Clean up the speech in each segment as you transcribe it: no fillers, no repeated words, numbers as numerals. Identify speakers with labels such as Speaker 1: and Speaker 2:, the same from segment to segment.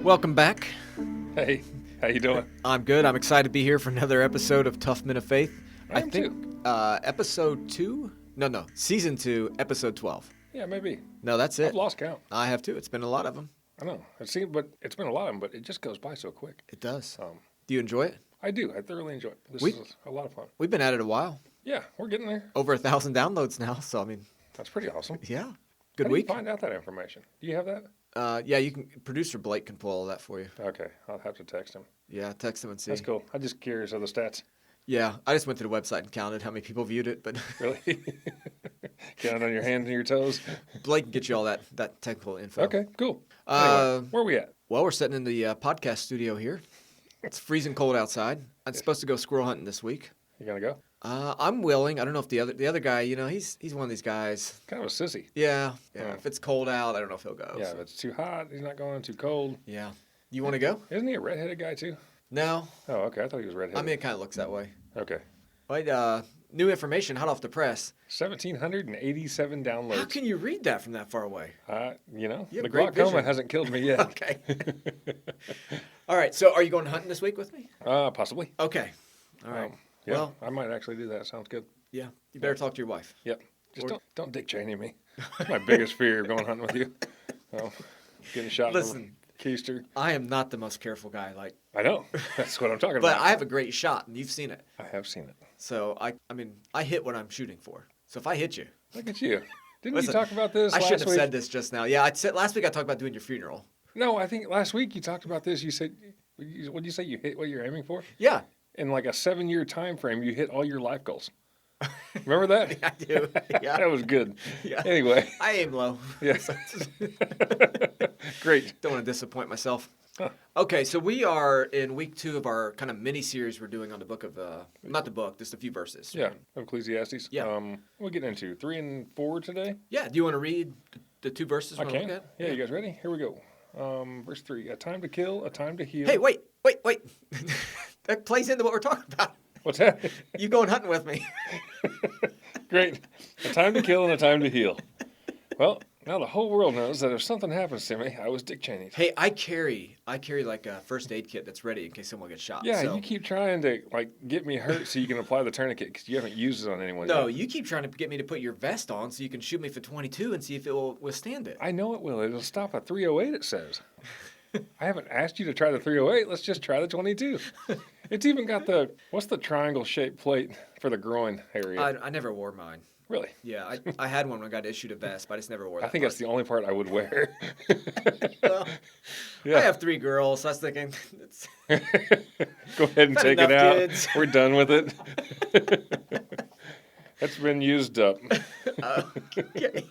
Speaker 1: Welcome back.
Speaker 2: Hey, how you doing?
Speaker 1: I'm good. I'm excited to be here for another episode of Tough Men of Faith.
Speaker 2: I am too.
Speaker 1: Episode 2? No. Season 2, episode 12.
Speaker 2: Yeah, maybe.
Speaker 1: No, that's it.
Speaker 2: I've lost count.
Speaker 1: I have too. It's been a lot of them.
Speaker 2: I know. But it's been a lot of them, but it just goes by so quick.
Speaker 1: It does. Do you enjoy it?
Speaker 2: I do. I thoroughly enjoy it. This is a lot of fun.
Speaker 1: We've been at it a while.
Speaker 2: Yeah, we're getting there.
Speaker 1: Over 1,000 downloads now, so I mean.
Speaker 2: That's pretty awesome.
Speaker 1: Yeah. Good
Speaker 2: How
Speaker 1: week.
Speaker 2: do you find out that information? Do you have that?
Speaker 1: Yeah, you can. Producer Blake can pull all that for you.
Speaker 2: Okay, I'll have to text him.
Speaker 1: Yeah, text him and see.
Speaker 2: That's cool. I'm just curious of the stats.
Speaker 1: Yeah, I just went to the website and counted how many people viewed it, but
Speaker 2: Really? Count on your hands and your toes?
Speaker 1: Blake can get you all that technical info.
Speaker 2: Okay, cool. Anyway, where are we at?
Speaker 1: Well, we're sitting in the podcast studio here. It's freezing cold outside. I'm supposed to go squirrel hunting this week.
Speaker 2: You gonna go?
Speaker 1: I'm willing. I don't know if the other guy, he's one of these guys.
Speaker 2: Kind of a sissy.
Speaker 1: Yeah.
Speaker 2: Yeah.
Speaker 1: If it's cold out, I don't know if he'll go.
Speaker 2: Yeah,
Speaker 1: so.
Speaker 2: if it's too hot, he's not going. Too cold.
Speaker 1: Yeah. You want to go?
Speaker 2: Isn't he a redheaded guy too?
Speaker 1: No.
Speaker 2: Oh, okay. I thought he was redheaded.
Speaker 1: I mean, it kind of looks that way.
Speaker 2: Okay.
Speaker 1: Wait, new information, hot off the press.
Speaker 2: 1,787 downloads.
Speaker 1: How can you read that from that far away?
Speaker 2: You
Speaker 1: have
Speaker 2: the
Speaker 1: great
Speaker 2: glaucoma
Speaker 1: vision.
Speaker 2: hasn't killed me yet.
Speaker 1: Okay. All right. So, are you going hunting this week with me?
Speaker 2: Possibly.
Speaker 1: Okay. All right.
Speaker 2: Yeah,
Speaker 1: Well,
Speaker 2: I might actually do that. Sounds good.
Speaker 1: yeah. You better talk to your wife.
Speaker 2: Yep. Just
Speaker 1: Or-
Speaker 2: don't Dick Cheney me. That's my biggest fear going hunting with you. Oh, getting shot.
Speaker 1: Listen.
Speaker 2: Keister.
Speaker 1: I am not the most careful guy,
Speaker 2: I know. That's what I'm talking
Speaker 1: but
Speaker 2: about.
Speaker 1: I have a great shot, and you've seen it.
Speaker 2: I have seen it.
Speaker 1: So I mean, I hit what I'm shooting for. So if I hit you,
Speaker 2: Look at you. Didn't
Speaker 1: Listen,
Speaker 2: you talk about this
Speaker 1: I
Speaker 2: last
Speaker 1: shouldn't have
Speaker 2: week?
Speaker 1: said this just now. Yeah, I said last week I talked about doing your funeral.
Speaker 2: No, I think last week you talked about this. You said, what did you say? You hit what you're aiming for?
Speaker 1: Yeah,
Speaker 2: In like a 7-year time frame, you hit all your life goals. Remember that?
Speaker 1: I do. Yeah,
Speaker 2: That was good.
Speaker 1: Yeah.
Speaker 2: Anyway.
Speaker 1: I aim low.
Speaker 2: Yeah. Great.
Speaker 1: Don't want to disappoint myself.
Speaker 2: Huh.
Speaker 1: Okay, so we are in week 2 of our kind of mini series we're doing on the book of not the book, just a few verses.
Speaker 2: Yeah, Ecclesiastes.
Speaker 1: Yeah.
Speaker 2: We'll get into 3 and 4 today.
Speaker 1: Yeah. Do you want to read the 2 verses?
Speaker 2: I
Speaker 1: we're
Speaker 2: can.
Speaker 1: gonna look at?
Speaker 2: Yeah, you guys ready? Here we go. Verse 3: a time to kill, a time to heal.
Speaker 1: Hey, wait. That plays into what we're talking about.
Speaker 2: What's that?
Speaker 1: You going hunting with me?
Speaker 2: Great. A time to kill and a time to heal. Well, now the whole world knows that if something happens to me, I was Dick Cheney.
Speaker 1: Hey, I carry like a first aid kit that's ready in case someone gets shot.
Speaker 2: Yeah,
Speaker 1: so.
Speaker 2: you keep trying to get me hurt so you can apply the tourniquet because you haven't used it on anyone
Speaker 1: No,
Speaker 2: yet.
Speaker 1: you keep trying to get me to put your vest on so you can shoot me for 22 and see if it will withstand it.
Speaker 2: I know it will. It'll stop at 308, it says. I haven't asked you to try the 308. Let's just try the 22. It's even got what's the triangle-shaped plate for the groin area?
Speaker 1: I never wore mine.
Speaker 2: Really?
Speaker 1: Yeah, I had one when I got issued a vest, but I just never wore that.
Speaker 2: I think that's the only part I would wear.
Speaker 1: Well,
Speaker 2: Yeah.
Speaker 1: I have 3 girls, so I was thinking, it's,
Speaker 2: Go ahead and
Speaker 1: Not
Speaker 2: take it
Speaker 1: enough
Speaker 2: out.
Speaker 1: kids.
Speaker 2: We're done with it. It's been used up.
Speaker 1: okay.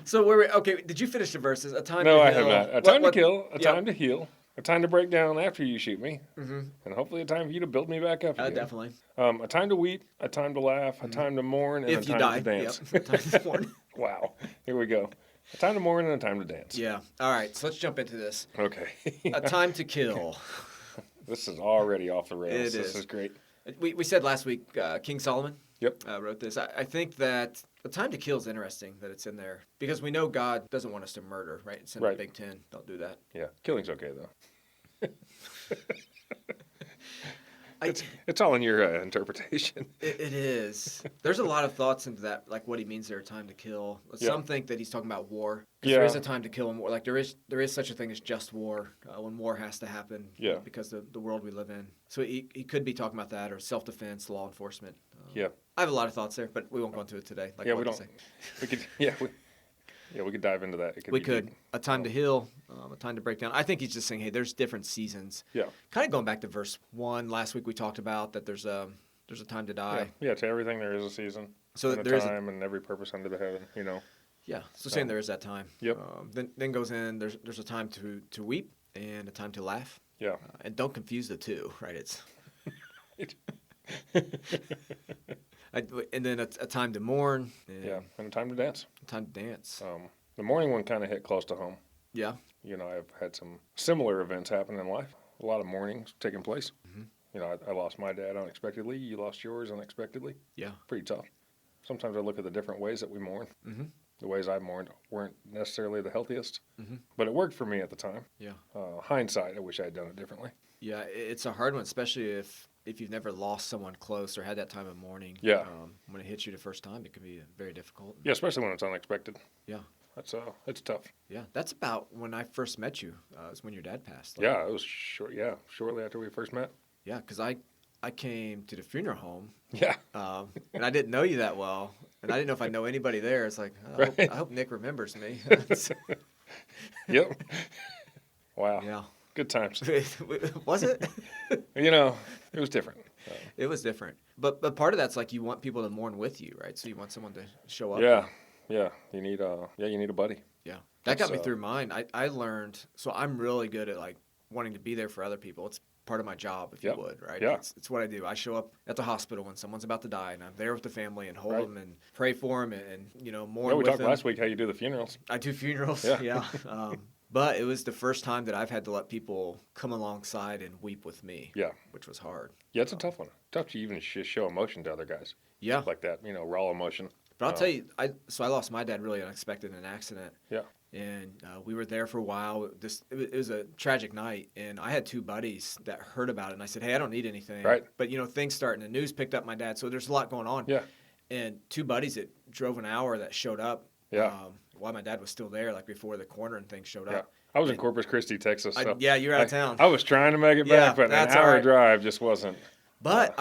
Speaker 1: So okay, did you finish the verses? A time
Speaker 2: No,
Speaker 1: to
Speaker 2: I
Speaker 1: heal.
Speaker 2: have not. A time to kill, a
Speaker 1: yeah.
Speaker 2: time to heal, a time to break down after you shoot me, and hopefully a time for you to build me back up again.
Speaker 1: Definitely.
Speaker 2: A time to weep, a time to laugh, a time to mourn, and
Speaker 1: If
Speaker 2: a
Speaker 1: you
Speaker 2: time
Speaker 1: die.
Speaker 2: to dance.
Speaker 1: Yep. Time to mourn.
Speaker 2: Wow. Here we go. A time to mourn and a time to dance.
Speaker 1: Yeah. All right, so let's jump into this.
Speaker 2: Okay.
Speaker 1: A time to kill.
Speaker 2: This is already off the rails.
Speaker 1: It
Speaker 2: This
Speaker 1: is.
Speaker 2: is great.
Speaker 1: We said last week King Solomon
Speaker 2: Yep.
Speaker 1: wrote this. I think that a time to kill is interesting that it's in there because we know God doesn't want us to murder, right? It's in
Speaker 2: Right.
Speaker 1: the Big Ten. Don't do that.
Speaker 2: Yeah. Killing's okay, though.
Speaker 1: I,
Speaker 2: It's all in your interpretation.
Speaker 1: it is. There's a lot of thoughts into that, like what he means there, time to kill.
Speaker 2: Yeah.
Speaker 1: Some think that he's talking about war. 'Cause there
Speaker 2: Yeah.
Speaker 1: is a time to kill in war. Like there is such a thing as just war when war has to happen.
Speaker 2: Yeah.
Speaker 1: Because the world we live in. So he could be talking about that or self-defense, law enforcement.
Speaker 2: Yeah.
Speaker 1: I have a lot of thoughts there, but we won't go into it today. Like
Speaker 2: Yeah,
Speaker 1: what
Speaker 2: we
Speaker 1: to
Speaker 2: don't.
Speaker 1: say.
Speaker 2: We could. Yeah, we could dive into that. It could
Speaker 1: We
Speaker 2: be
Speaker 1: could.
Speaker 2: deep.
Speaker 1: A time to heal, a time to break down. I think he's just saying, hey, there's different seasons.
Speaker 2: Yeah.
Speaker 1: Kind of going back to verse 1. Last week we talked about that there's a time to die.
Speaker 2: Yeah. To everything there is a season.
Speaker 1: So
Speaker 2: and
Speaker 1: there
Speaker 2: a
Speaker 1: is
Speaker 2: time and every purpose under the heaven.
Speaker 1: Yeah. So saying there is that time.
Speaker 2: Yep.
Speaker 1: Then goes in, there's a time to weep and a time to laugh.
Speaker 2: Yeah.
Speaker 1: And don't confuse the two, right? It's and then a time to mourn. And
Speaker 2: Yeah. And a time to dance.
Speaker 1: a time to dance.
Speaker 2: The morning one kind of hit close to home.
Speaker 1: Yeah.
Speaker 2: I've had some similar events happen in life. A lot of mournings taking place.
Speaker 1: Mm-hmm.
Speaker 2: I lost my dad unexpectedly. You lost yours unexpectedly.
Speaker 1: Yeah.
Speaker 2: Pretty tough. Sometimes I look at the different ways that we mourn.
Speaker 1: Mm-hmm.
Speaker 2: the ways I mourned weren't necessarily the healthiest,
Speaker 1: Mm-hmm.
Speaker 2: but it worked for me at the time.
Speaker 1: Yeah.
Speaker 2: Hindsight, I wish I had done it differently.
Speaker 1: Yeah, it's a hard one, especially if you've never lost someone close or had that time of mourning.
Speaker 2: Yeah.
Speaker 1: When it hits you the first time, it can be very difficult.
Speaker 2: Yeah, especially when it's unexpected.
Speaker 1: Yeah.
Speaker 2: It's tough.
Speaker 1: Yeah, that's about when I first met you. It was when your dad passed.
Speaker 2: Yeah, it was short. Yeah, shortly after we first met.
Speaker 1: Yeah, because I came to the funeral home.
Speaker 2: Yeah.
Speaker 1: And I didn't know you that well, and I didn't know if I know anybody there. It's like I hope Nick remembers me.
Speaker 2: Yep. Wow.
Speaker 1: Yeah.
Speaker 2: Good times.
Speaker 1: Was it?
Speaker 2: It was different.
Speaker 1: It was different, but part of that's like you want people to mourn with you, right? So you want someone to show up.
Speaker 2: Yeah. Yeah. You need a buddy.
Speaker 1: Yeah, that got me through mine. I learned, so I'm really good at like wanting to be there for other people. It's part of my job, if you would, right?
Speaker 2: Yeah.
Speaker 1: It's what I do. I show up at the hospital when someone's about to die, and I'm there with the family and hold them and pray for them and mourn
Speaker 2: Yeah, we
Speaker 1: with
Speaker 2: talked
Speaker 1: them.
Speaker 2: last week how you do the funerals.
Speaker 1: I do funerals,
Speaker 2: Yeah.
Speaker 1: yeah. But it was the first time that I've had to let people come alongside and weep with me.
Speaker 2: Yeah.
Speaker 1: Which was hard.
Speaker 2: Yeah, it's a tough one. Tough to even show emotion to other guys.
Speaker 1: Yeah.
Speaker 2: Like that, raw emotion.
Speaker 1: But I'll tell you, I lost my dad really unexpected in an accident.
Speaker 2: Yeah.
Speaker 1: And we were there for a while. It was a tragic night, and I had two buddies that heard about it, and I said, hey, I don't need anything.
Speaker 2: Right.
Speaker 1: But, things start, and the news picked up my dad, so there's a lot going on.
Speaker 2: Yeah.
Speaker 1: And two buddies that drove an hour that showed up
Speaker 2: Yeah.
Speaker 1: while my dad was still there, like before the coroner and things showed
Speaker 2: Yeah.
Speaker 1: up.
Speaker 2: I was in Corpus Christi, Texas. So
Speaker 1: Yeah, you were out of town.
Speaker 2: I was trying to make it
Speaker 1: Yeah,
Speaker 2: back, but an
Speaker 1: that's all
Speaker 2: hour
Speaker 1: right.
Speaker 2: drive just wasn't.
Speaker 1: But,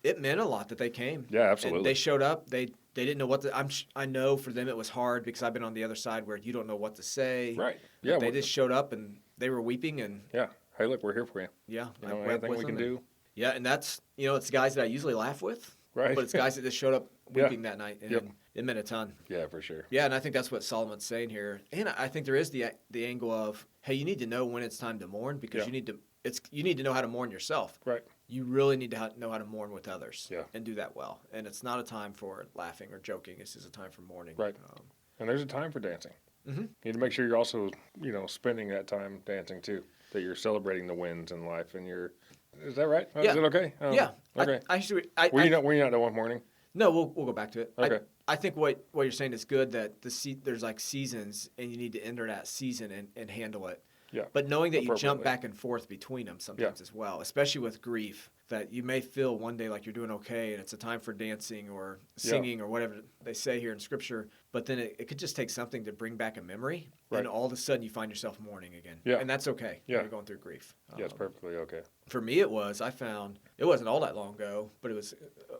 Speaker 1: it meant a lot that they came.
Speaker 2: Yeah, absolutely.
Speaker 1: And they showed up. They didn't know what to. I know for them it was hard because I've been on the other side where you don't know what to say.
Speaker 2: Right.
Speaker 1: But
Speaker 2: Yeah.
Speaker 1: they just showed up and they were weeping and
Speaker 2: Yeah. Hey, look, we're here for you.
Speaker 1: yeah,
Speaker 2: You know,
Speaker 1: wept
Speaker 2: anything
Speaker 1: with
Speaker 2: we can
Speaker 1: them.
Speaker 2: do.
Speaker 1: Yeah, and that's it's guys that I usually laugh with,
Speaker 2: Right.
Speaker 1: but it's guys that just showed up
Speaker 2: Yeah.
Speaker 1: weeping that night, and
Speaker 2: Yep.
Speaker 1: it meant a ton.
Speaker 2: Yeah, for sure.
Speaker 1: Yeah, and I think that's what Solomon's saying here, and I think there is the angle of hey, you need to know when it's time to mourn because
Speaker 2: Yeah.
Speaker 1: you need to know how to mourn yourself.
Speaker 2: Right.
Speaker 1: You really need to know how to mourn with others.
Speaker 2: Yeah.
Speaker 1: And do that well, and it's not a time for laughing or joking. It's just a time for mourning.
Speaker 2: Right. And there's a time for dancing.
Speaker 1: Mm-hmm.
Speaker 2: You need to make sure you're also, spending that time dancing too. That you're celebrating the wins in life, and is that right?
Speaker 1: Yeah.
Speaker 2: Is it okay?
Speaker 1: Yeah.
Speaker 2: Okay. Were you not the one mourning?
Speaker 1: No, we'll go back to it.
Speaker 2: Okay.
Speaker 1: I think what you're saying is good that there's like seasons and you need to enter that season and handle it.
Speaker 2: Yeah.
Speaker 1: But knowing that you jump
Speaker 2: Appropriately.
Speaker 1: back and forth between them sometimes as well, especially with grief, that you may feel one day like you're doing okay and it's a time for dancing or singing or whatever they say here in Scripture, but then it could just take something to bring back a memory,
Speaker 2: Right.
Speaker 1: and all of a sudden you find yourself mourning again.
Speaker 2: Yeah.
Speaker 1: And that's okay
Speaker 2: Yeah.
Speaker 1: when you're going through grief.
Speaker 2: Yeah, it's perfectly okay.
Speaker 1: For me, I found it wasn't all that long ago, but it was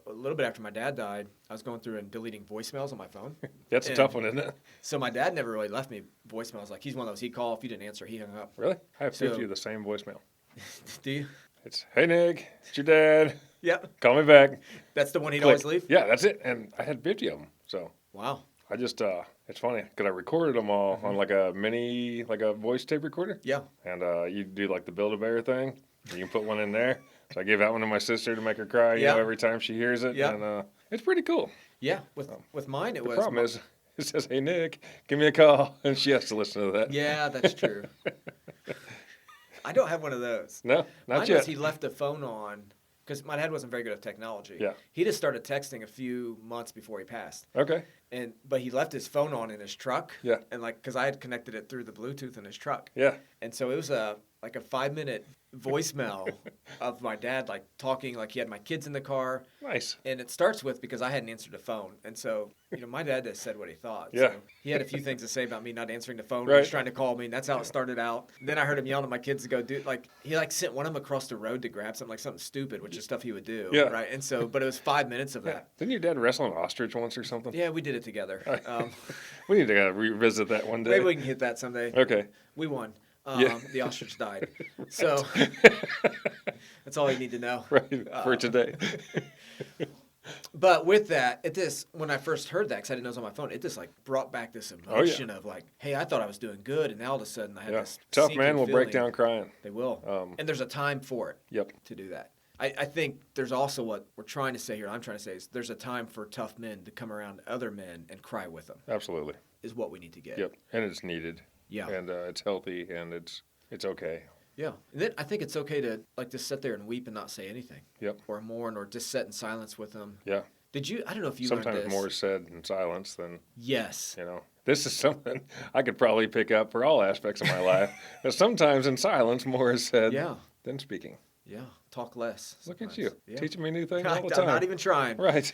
Speaker 1: a little bit after my dad died. I was going through and deleting voicemails on my phone.
Speaker 2: That's a tough one, isn't it?
Speaker 1: So my dad never really left me voicemails. Like he's one of those, he'd call, if you didn't answer, he hung up.
Speaker 2: Really? I have 50
Speaker 1: So-
Speaker 2: of the same voicemail.
Speaker 1: Do you?
Speaker 2: It's, hey, Nick, it's your dad.
Speaker 1: Yep.
Speaker 2: Call me back.
Speaker 1: That's the one he'd
Speaker 2: Click.
Speaker 1: always leave?
Speaker 2: Yeah, that's it. And I had 50 of them. So
Speaker 1: Wow.
Speaker 2: I just, it's funny because I recorded them all
Speaker 1: Mm-hmm.
Speaker 2: on like a voice tape recorder.
Speaker 1: Yeah.
Speaker 2: And you do like the Build-A-Bear thing. You can put one in there. So I gave that one to my sister to make her cry,
Speaker 1: Yeah.
Speaker 2: every time she hears it.
Speaker 1: Yeah.
Speaker 2: And it's pretty cool.
Speaker 1: Yeah. With mine, it
Speaker 2: The
Speaker 1: was.
Speaker 2: problem is, it says, hey, Nick, give me a call. And she has to listen to that.
Speaker 1: Yeah, that's true. I don't have one of those.
Speaker 2: No, not
Speaker 1: Mine
Speaker 2: yet.
Speaker 1: was he left the phone on because my dad wasn't very good at technology.
Speaker 2: Yeah.
Speaker 1: He just started texting a few months before he passed.
Speaker 2: Okay.
Speaker 1: But he left his phone on in his truck.
Speaker 2: Yeah.
Speaker 1: And because I had connected it through the Bluetooth in his truck.
Speaker 2: Yeah.
Speaker 1: And so it was a 5-minute voicemail of my dad talking like he had my kids in the car.
Speaker 2: Nice.
Speaker 1: And it starts with because I hadn't answered the phone. And so, my dad just said what he thought.
Speaker 2: Yeah.
Speaker 1: So he had a few things to say about me not answering the phone when
Speaker 2: Right.
Speaker 1: he was trying to call me. And that's how it started out. Then I heard him yelling at my kids to go do he sent one of them across the road to grab something stupid, which is stuff he would do.
Speaker 2: Yeah.
Speaker 1: Right. And so, but it was 5 minutes of
Speaker 2: Yeah.
Speaker 1: that.
Speaker 2: Didn't your dad wrestle an ostrich once or something?
Speaker 1: Yeah, we did it together.
Speaker 2: We need to revisit that one day.
Speaker 1: Maybe we can hit that someday.
Speaker 2: Okay.
Speaker 1: We won.
Speaker 2: Yeah.
Speaker 1: The ostrich died. So that's all you need to know.
Speaker 2: Right. For today.
Speaker 1: But with that, when I first heard that, because I didn't know it was on my phone, it just brought back this emotion of hey, I thought I was doing good, and now all of a sudden I had
Speaker 2: Yeah.
Speaker 1: this
Speaker 2: Tough
Speaker 1: sinking
Speaker 2: man will break
Speaker 1: feeling.
Speaker 2: down crying.
Speaker 1: They will. And there's a time for it
Speaker 2: Yep.
Speaker 1: to do that. I think there's also what we're trying to say here, I'm trying to say is there's a time for tough men to come around other men and cry with them,
Speaker 2: Absolutely.
Speaker 1: is what we need to get.
Speaker 2: Yep. And it's needed.
Speaker 1: Yeah.
Speaker 2: And it's healthy and it's okay.
Speaker 1: Yeah. And then I think it's okay to just sit there and weep and not say anything.
Speaker 2: Yep.
Speaker 1: Or mourn or just sit in silence with them.
Speaker 2: Yeah.
Speaker 1: I don't know if you learned
Speaker 2: Sometimes
Speaker 1: this.
Speaker 2: more is said in silence than,
Speaker 1: Yes.
Speaker 2: This is something I could probably pick up for all aspects of my life. But sometimes in silence, more is said
Speaker 1: Yeah.
Speaker 2: than speaking.
Speaker 1: Yeah. Talk less.
Speaker 2: Look
Speaker 1: Sometimes.
Speaker 2: at you,
Speaker 1: Yeah.
Speaker 2: teaching me new things all the time.
Speaker 1: I'm not even trying.
Speaker 2: Right.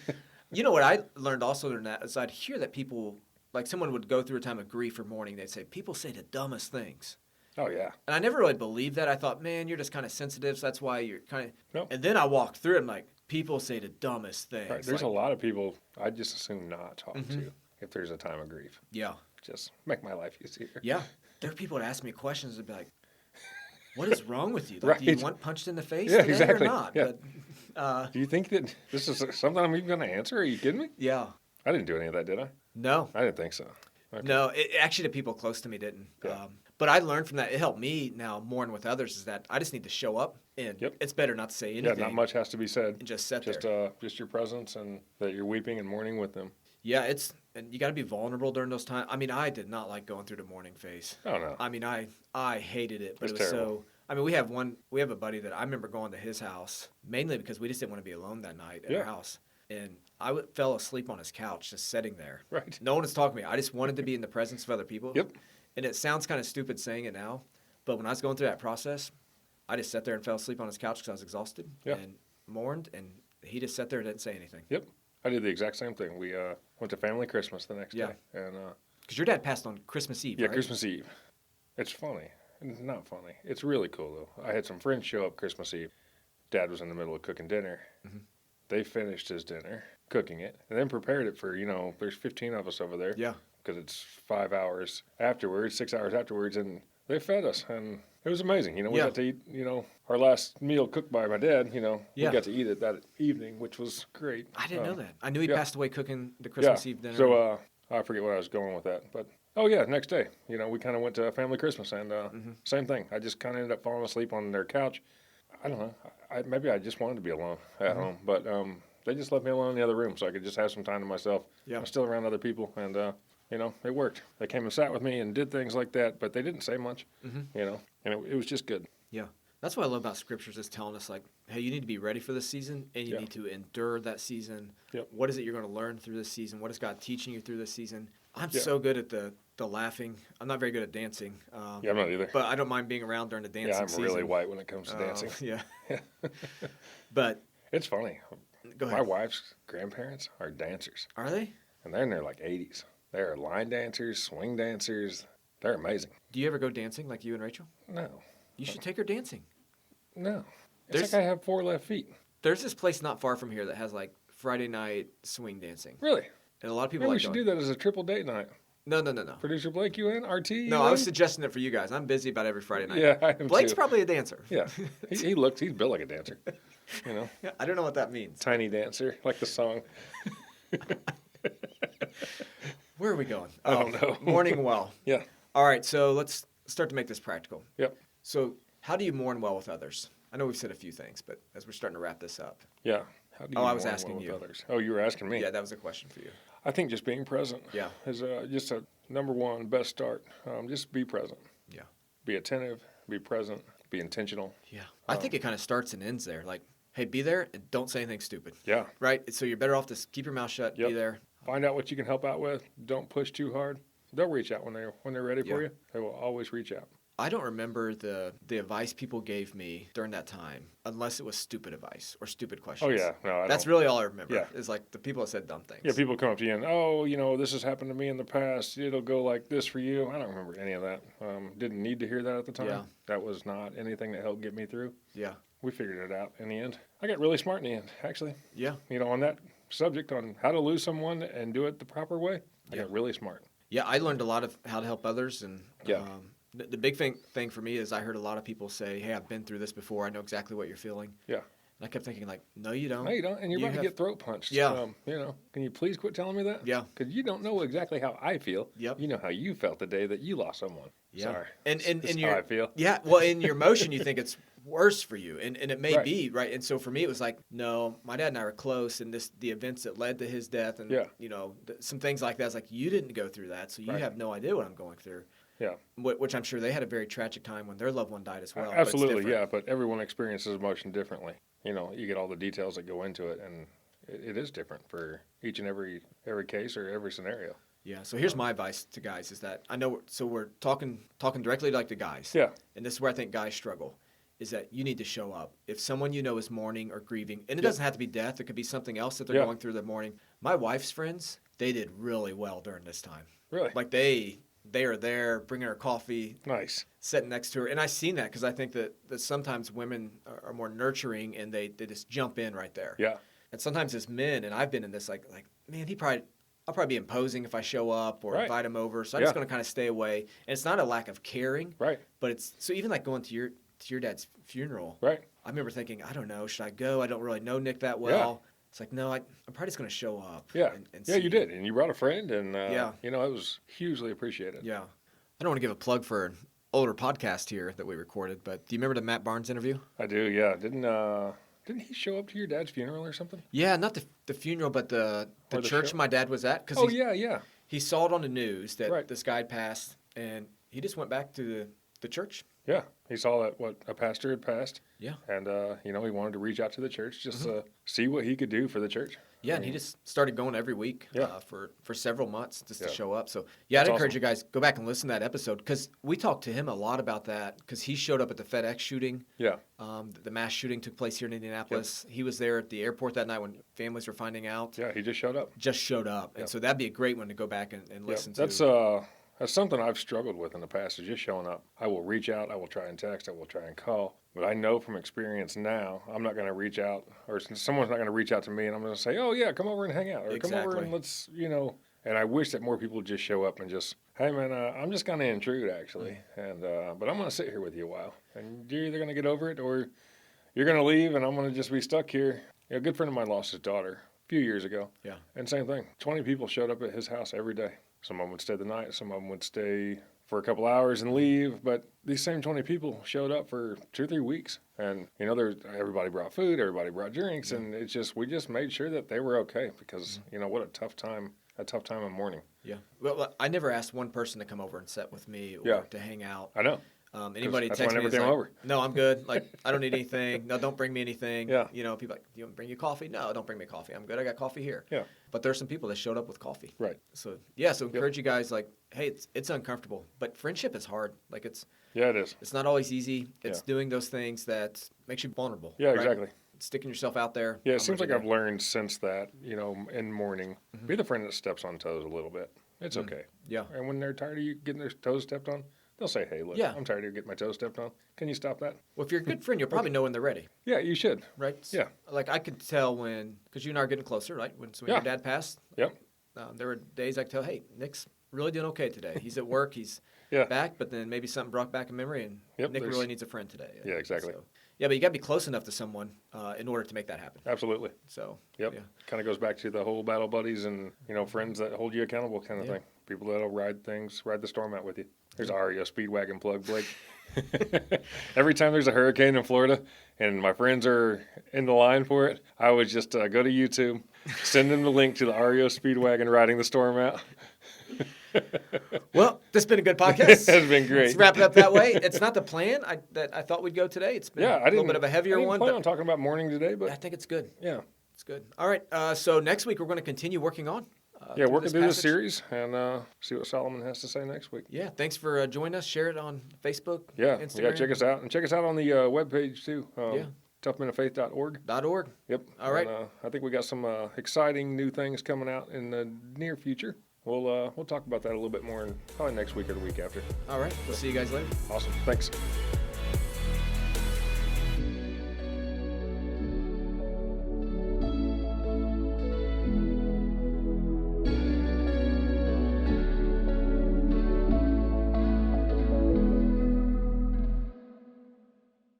Speaker 1: You know what I learned also during that is I'd hear that people, like someone would go through a time of grief or mourning, they'd say, people say the dumbest things.
Speaker 2: Oh, yeah.
Speaker 1: And I never really believed that. I thought, man, you're just kind of sensitive, so that's why you're kind of...
Speaker 2: Nope.
Speaker 1: And then I walked through it, and like, people say the dumbest things.
Speaker 2: Right. There's
Speaker 1: like,
Speaker 2: a lot of people I just assume not talk to if there's a time of grief.
Speaker 1: Yeah.
Speaker 2: Just make my life easier.
Speaker 1: Yeah. There are people that ask me questions and be like, what is wrong with you? Like,
Speaker 2: Right.
Speaker 1: Do you want punched in the face
Speaker 2: Yeah,
Speaker 1: today
Speaker 2: exactly.
Speaker 1: or not?
Speaker 2: Yeah.
Speaker 1: But,
Speaker 2: Do you think that this is something I'm even going to answer? Are you kidding me?
Speaker 1: yeah.
Speaker 2: I didn't do any of that, did I?
Speaker 1: No.
Speaker 2: I didn't think so. Okay.
Speaker 1: No. Actually, the people close to me didn't.
Speaker 2: Yeah.
Speaker 1: But I learned from that. It helped me now more than with others is that I just need to show up, and it's better not to say anything.
Speaker 2: Yeah, not much has to be said.
Speaker 1: And just sit there.
Speaker 2: Just your presence and that you're weeping and mourning with them.
Speaker 1: Yeah, and you got to be vulnerable during those times. I mean, I did not like going through the mourning phase.
Speaker 2: Oh, no.
Speaker 1: I mean, I hated it, but
Speaker 2: It's
Speaker 1: it was
Speaker 2: terrible.
Speaker 1: so. I mean, we have a buddy that I remember going to his house mainly because we just didn't want to be alone that night at our house, and I fell asleep on his couch just sitting there.
Speaker 2: Right.
Speaker 1: No one was talking to me. I just wanted to be in the presence of other people.
Speaker 2: Yep.
Speaker 1: And it sounds kind of stupid saying it now, but when I was going through that process, I just sat there and fell asleep on his couch because I was exhausted and mourned, and he just sat there and didn't say anything.
Speaker 2: Yep. I did the exact same thing. We went to family Christmas the next day. And
Speaker 1: because your dad passed on Christmas Eve,
Speaker 2: yeah,
Speaker 1: right?
Speaker 2: Christmas Eve. It's funny. Not funny. It's really cool, though. I had some friends show up Christmas Eve. Dad was in the middle of cooking dinner.
Speaker 1: Mhm.
Speaker 2: They finished his dinner, cooking it, and then prepared it for, there's 15 of us over there.
Speaker 1: Yeah.
Speaker 2: Because it's 5 hours afterwards, 6 hours afterwards, and they fed us. And it was amazing. We got to eat, our last meal cooked by my dad, we got to eat it that evening, which was great.
Speaker 1: I didn't know that. I knew he passed away cooking the Christmas Eve dinner.
Speaker 2: So I forget what I was going with that. But, next day, we kind of went to family Christmas, and same thing. I just kind of ended up falling asleep on their couch. I don't know. Maybe I just wanted to be alone at home. But they just left me alone in the other room so I could just have some time to myself.
Speaker 1: Yeah.
Speaker 2: I was still around other people, and it worked. They came and sat with me and did things like that, but they didn't say much, and it was just good.
Speaker 1: Yeah. That's what I love about scriptures is telling us, like, hey, you need to be ready for this season, and you need to endure that season.
Speaker 2: Yep.
Speaker 1: What is it you're going to learn through this season? What is God teaching you through this season? I'm so good at the laughing. I'm not very good at dancing.
Speaker 2: Yeah, I'm not either.
Speaker 1: But I don't mind being around during the dancing season.
Speaker 2: Yeah, I'm really white when it comes to dancing.
Speaker 1: Yeah. But
Speaker 2: it's funny.
Speaker 1: Go ahead.
Speaker 2: My wife's grandparents are dancers.
Speaker 1: Are they?
Speaker 2: And they're in their, 80s. They're line dancers, swing dancers. They're amazing.
Speaker 1: Do you ever go dancing like you and Rachel?
Speaker 2: No.
Speaker 1: You should take her dancing.
Speaker 2: No. It's like I have 4 left feet.
Speaker 1: There's this place not far from here that has, Friday night swing dancing.
Speaker 2: Really?
Speaker 1: And a lot of people
Speaker 2: Maybe we should do that as a triple date night.
Speaker 1: No.
Speaker 2: Producer Blake, you in? RT, you
Speaker 1: No,
Speaker 2: in?
Speaker 1: I was suggesting it for you guys. I'm busy about every Friday night.
Speaker 2: Yeah, I am
Speaker 1: Blake's
Speaker 2: too.
Speaker 1: probably a dancer.
Speaker 2: Yeah. He's built like a dancer.
Speaker 1: Yeah, I don't know what that means.
Speaker 2: Tiny dancer, like the song.
Speaker 1: Where are we going?
Speaker 2: I don't know.
Speaker 1: Mourning well.
Speaker 2: Yeah.
Speaker 1: All right, so let's start to make this practical.
Speaker 2: Yep.
Speaker 1: So how do you mourn well with others? I know we've said a few things, but as we're starting to wrap this up.
Speaker 2: Yeah. How do you
Speaker 1: I was
Speaker 2: mourn
Speaker 1: asking
Speaker 2: well with
Speaker 1: you.
Speaker 2: others? Oh, you were asking me.
Speaker 1: Yeah, that was a question for you.
Speaker 2: I think just being present is just a number one best start. Just be present.
Speaker 1: Yeah.
Speaker 2: Be attentive, be present, be intentional.
Speaker 1: Yeah. I think it kind of starts and ends there. Like, hey, be there and don't say anything stupid.
Speaker 2: Yeah.
Speaker 1: Right? So you're better off to keep your mouth shut, be there.
Speaker 2: Find out what you can help out with. Don't push too hard. They'll reach out when they're ready for you. They will always reach out.
Speaker 1: I don't remember the advice people gave me during that time, unless it was stupid advice or stupid questions.
Speaker 2: Oh, yeah. No,
Speaker 1: That's really all I remember.
Speaker 2: Yeah.
Speaker 1: Is like the people that said dumb things.
Speaker 2: Yeah, people come up to you and, this has happened to me in the past. It'll go like this for you. I don't remember any of that. Didn't need to hear that at the time.
Speaker 1: Yeah.
Speaker 2: That was not anything that helped get me through.
Speaker 1: Yeah.
Speaker 2: We figured it out in the end. I got really smart in the end, actually.
Speaker 1: Yeah.
Speaker 2: On that subject on how to lose someone and do it the proper way. I got really smart.
Speaker 1: Yeah, I learned a lot of how to help others. And the big thing for me is I heard a lot of people say, hey, I've been through this before. I know exactly what you're feeling.
Speaker 2: Yeah.
Speaker 1: And I kept thinking, no, you don't.
Speaker 2: No, you don't. And you're about to get throat punched.
Speaker 1: Yeah.
Speaker 2: Can you please quit telling me that?
Speaker 1: Yeah.
Speaker 2: Because you don't know exactly how I feel.
Speaker 1: Yep.
Speaker 2: You know how you felt the day that you lost someone.
Speaker 1: Yeah.
Speaker 2: Sorry.
Speaker 1: And
Speaker 2: how I feel.
Speaker 1: Yeah. Well, in your emotion, you think it's worse for you. And it may
Speaker 2: Right.
Speaker 1: be, right? And so for me, it was like, no, my dad and I were close. And the events that led to his death and, some things like that. It's like, you didn't go through that. So you have no idea what I'm going through.
Speaker 2: Yeah.
Speaker 1: Which I'm sure they had a very tragic time when their loved one died as well.
Speaker 2: Absolutely, yeah. But everyone experiences emotion differently. You get all the details that go into it, and it is different for each and every case or every scenario.
Speaker 1: Yeah. So here's my advice to guys is that I know, so we're talking directly like to guys.
Speaker 2: Yeah.
Speaker 1: And this is where I think guys struggle, is that you need to show up. If someone you know is mourning or grieving, and it doesn't have to be death, it could be something else that they're going through their mourning. My wife's friends, they did really well during this time.
Speaker 2: Really?
Speaker 1: Like they are there, bringing her coffee.
Speaker 2: Nice.
Speaker 1: Sitting next to her. And I've seen that because I think that sometimes women are more nurturing and they just jump in right there.
Speaker 2: Yeah.
Speaker 1: And sometimes as men, and I've been in this, like man, I'll probably be imposing if I show up or invite him over. So I'm just going to kind of stay away. And it's not a lack of caring.
Speaker 2: Right.
Speaker 1: But it's, so even like going to your dad's funeral.
Speaker 2: Right.
Speaker 1: I remember thinking, I don't know, should I go? I don't really know Nick that well. Yeah. It's like, no, I'm probably just going to show up.
Speaker 2: Yeah.
Speaker 1: And
Speaker 2: yeah, you did. And you brought a friend. And,
Speaker 1: it
Speaker 2: was hugely appreciated.
Speaker 1: Yeah. I don't want to give a plug for an older podcast here that we recorded, but do you remember the Matt Barnes interview?
Speaker 2: I do, yeah. Didn't he show up to your dad's funeral or something?
Speaker 1: Yeah, not the funeral, but the church my dad was at. He saw it on the news that this guy had passed, and he just went back to the church.
Speaker 2: Yeah, he saw that a pastor had passed.
Speaker 1: Yeah.
Speaker 2: And, he wanted to reach out to the church just to see what he could do for the church.
Speaker 1: Yeah, and he just started going every week for several months just to show up. So,
Speaker 2: I'd
Speaker 1: encourage you guys, go back and listen to that episode because we talked to him a lot about that because he showed up at the FedEx shooting.
Speaker 2: Yeah.
Speaker 1: The mass shooting took place here in Indianapolis. Yep. He was there at the airport that night when families were finding out.
Speaker 2: Yeah, he just showed up.
Speaker 1: And so that'd be a great one to go back and listen to.
Speaker 2: That's something I've struggled with in the past is just showing up. I will reach out. I will try and text. I will try and call. But I know from experience now, I'm not going to reach out, or someone's not going to reach out to me, and I'm going to say, oh, yeah, come over and hang out, or come over and let's, And I wish that more people would just show up and just, hey, man, I'm just going to intrude, actually. And but I'm going to sit here with you a while. And you're either going to get over it, or you're going to leave, and I'm going to just be stuck here. A good friend of mine lost his daughter a few years ago. Yeah. And same thing. 20 people showed up at his house every day. Some of them would stay the night. Some of them would stay for a couple hours and leave. But these same 20 people showed up for 2 or 3 weeks. And, everybody brought food, everybody brought drinks. And we just made sure that they were okay because, what a tough time of mourning.
Speaker 1: Yeah. Well, I never asked one person to come over and sit with me or to hang out.
Speaker 2: I know.
Speaker 1: Anybody text me over. No, I'm good. Like, I don't need anything. No, don't bring me anything. Yeah. People like, do you want to bring you coffee? No, don't bring me coffee. I'm good. I got coffee here. Yeah. But there's some people that showed up with coffee. Right. So, so encourage you guys, like, hey, it's uncomfortable. But friendship is hard. Like,
Speaker 2: Yeah, it is.
Speaker 1: It's not always easy. It's doing those things that makes you vulnerable.
Speaker 2: Yeah, right? Exactly.
Speaker 1: Sticking yourself out there.
Speaker 2: Yeah, it seems like I've learned since that, in mourning, be the friend that steps on toes a little bit. It's okay. Yeah. And when they're tired of you getting their toes stepped on, they'll say, hey, look, I'm tired of you getting my toes stepped on. Can you stop that?
Speaker 1: Well, if you're a good friend, you'll probably know when they're ready.
Speaker 2: Yeah, you should.
Speaker 1: Right?
Speaker 2: Yeah.
Speaker 1: Like I could tell because you and I are getting closer, right? When your dad passed.
Speaker 2: Yep.
Speaker 1: There were days I could tell, hey, Nick's really doing okay today. He's at work. He's back, but then maybe something brought back a memory, and Nick really needs a friend today.
Speaker 2: Yeah, exactly.
Speaker 1: So, yeah, but you got to be close enough to someone in order to make that happen.
Speaker 2: Absolutely.
Speaker 1: So.
Speaker 2: Yep. Yeah. Kind of goes back to the whole battle buddies and friends that hold you accountable kind of thing. People that'll ride the storm out with you. There's REO Speedwagon plug, Blake. Every time there's a hurricane in Florida and my friends are in the line for it, I would just go to YouTube, send them the link to the REO Speedwagon riding the storm out.
Speaker 1: Well, this has been a good podcast.
Speaker 2: It has been great.
Speaker 1: Let's wrap it up that way. It's not the plan that I thought we'd go today. It's been a little bit of a heavier one.
Speaker 2: I didn't plan on talking about mourning today, but
Speaker 1: I think it's good.
Speaker 2: Yeah.
Speaker 1: It's good. All right. So next week we're going to continue working on.
Speaker 2: Working through this series and see what Solomon has to say next week.
Speaker 1: Yeah, thanks for joining us. Share it on Facebook, Instagram.
Speaker 2: Yeah, check us out. And check us out on the webpage, too, toughmenoffaith.org. Yep.
Speaker 1: All right.
Speaker 2: And, I think we got some exciting new things coming out in the near future. We'll talk about that a little bit more in probably next week or the week after.
Speaker 1: All right. We'll see you guys later.
Speaker 2: Awesome. Thanks.